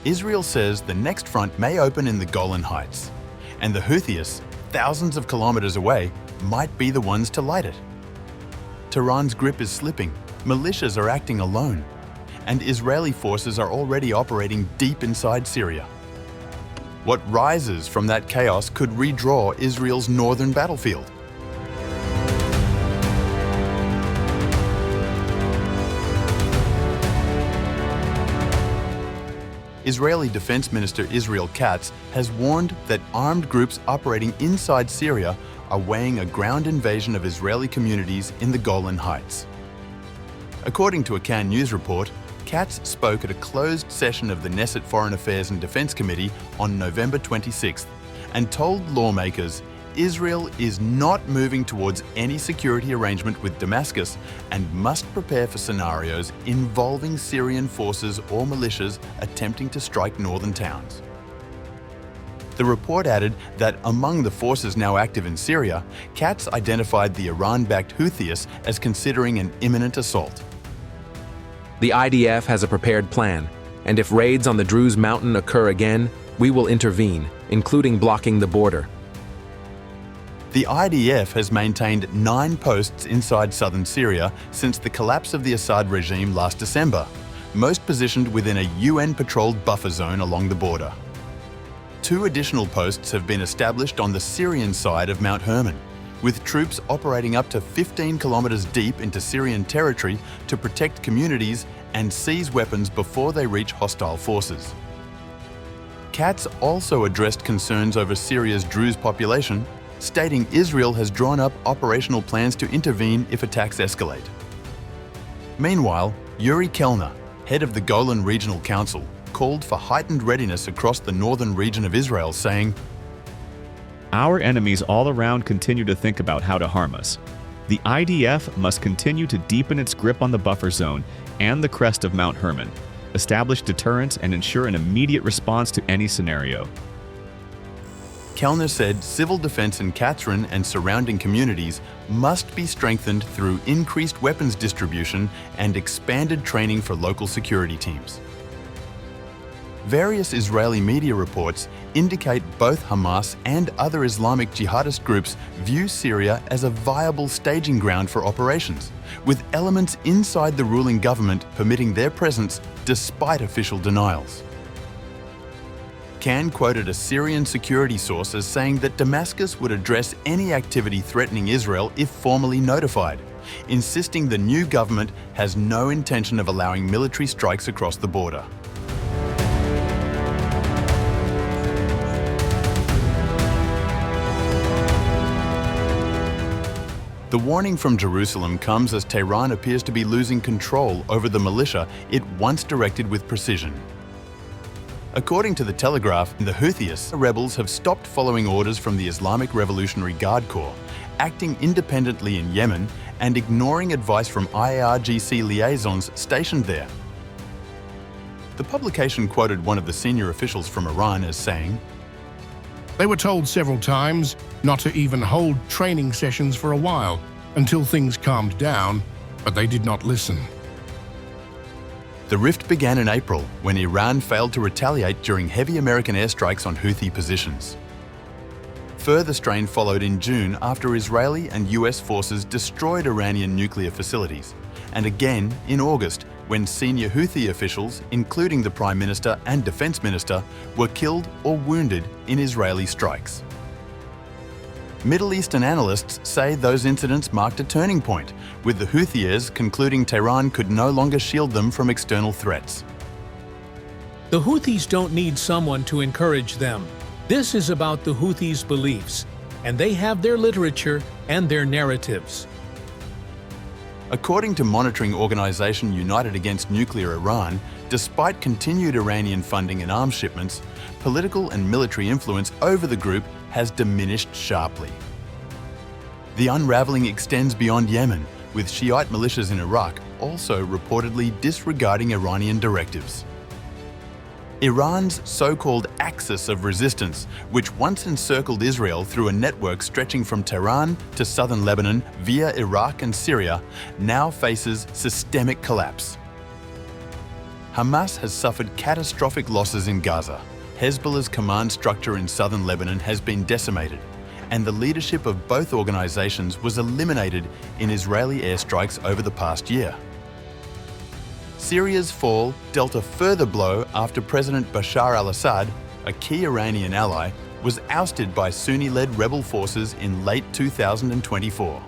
Israel says the next front may open in the Golan Heights, and the Houthis, thousands of kilometers away, might be the ones to light it. Tehran's grip is slipping, militias are acting alone, and Israeli forces are already operating deep inside Syria. What rises from that chaos could redraw Israel's northern battlefield. Israeli Defense Minister Israel Katz has warned that armed groups operating inside Syria are weighing a ground invasion of Israeli communities in the Golan Heights. According to a Cannes News report, Katz spoke at a closed session of the Knesset Foreign Affairs and Defense Committee on November 26th and told lawmakers Israel is not moving towards any security arrangement with Damascus and must prepare for scenarios involving Syrian forces or militias attempting to strike northern towns. The report added that among the forces now active in Syria, Katz identified the Iran-backed Houthis as considering an imminent assault. The IDF has a prepared plan, and if raids on the Druze mountain occur again, we will intervene, including blocking the border. The IDF has maintained 9 posts inside southern Syria since the collapse of the Assad regime last December, most positioned within a UN-patrolled buffer zone along the border. 2 additional posts have been established on the Syrian side of Mount Hermon, with troops operating up to 15 kilometers deep into Syrian territory to protect communities and seize weapons before they reach hostile forces. Katz also addressed concerns over Syria's Druze population, stating Israel has drawn up operational plans to intervene if attacks escalate. Meanwhile, Yuri Kellner, head of the Golan Regional Council, called for heightened readiness across the northern region of Israel, saying, "Our enemies all around continue to think about how to harm us. The IDF must continue to deepen its grip on the buffer zone and the crest of Mount Hermon, establish deterrence and ensure an immediate response to any scenario." Kellner said civil defense in Katz and surrounding communities must be strengthened through increased weapons distribution and expanded training for local security teams. Various Israeli media reports indicate both Hamas and other Islamic jihadist groups view Syria as a viable staging ground for operations, with elements inside the ruling government permitting their presence despite official denials. Cannes quoted a Syrian security source as saying that Damascus would address any activity threatening Israel if formally notified, insisting the new government has no intention of allowing military strikes across the border. The warning from Jerusalem comes as Tehran appears to be losing control over the militia it once directed with precision. According to the Telegraph, the Houthis rebels have stopped following orders from the Islamic Revolutionary Guard Corps, acting independently in Yemen and ignoring advice from irgc liaisons stationed there. The publication quoted one of the senior officials from Iran as saying, "They were told several times not to even hold training sessions for a while until things calmed down, but they did not listen." The rift began in April when Iran failed to retaliate during heavy American airstrikes on Houthi positions. Further strain followed in June after Israeli and US forces destroyed Iranian nuclear facilities, and again in August when senior Houthi officials, including the Prime Minister and Defense Minister, were killed or wounded in Israeli strikes. Middle Eastern analysts say those incidents marked a turning point, with the Houthis concluding Tehran could no longer shield them from external threats. The Houthis don't need someone to encourage them. This is about the Houthis' beliefs, and they have their literature and their narratives. According to monitoring organization United Against Nuclear Iran, despite continued Iranian funding and arms shipments, political and military influence over the group has diminished sharply. The unravelling extends beyond Yemen, with Shiite militias in Iraq also reportedly disregarding Iranian directives. Iran's so-called axis of resistance, which once encircled Israel through a network stretching from Tehran to southern Lebanon via Iraq and Syria, now faces systemic collapse. Hamas has suffered catastrophic losses in Gaza. Hezbollah's command structure in southern Lebanon has been decimated, and the leadership of both organizations was eliminated in Israeli airstrikes over the past year. Syria's fall dealt a further blow after President Bashar al-Assad, a key Iranian ally, was ousted by Sunni-led rebel forces in late 2024.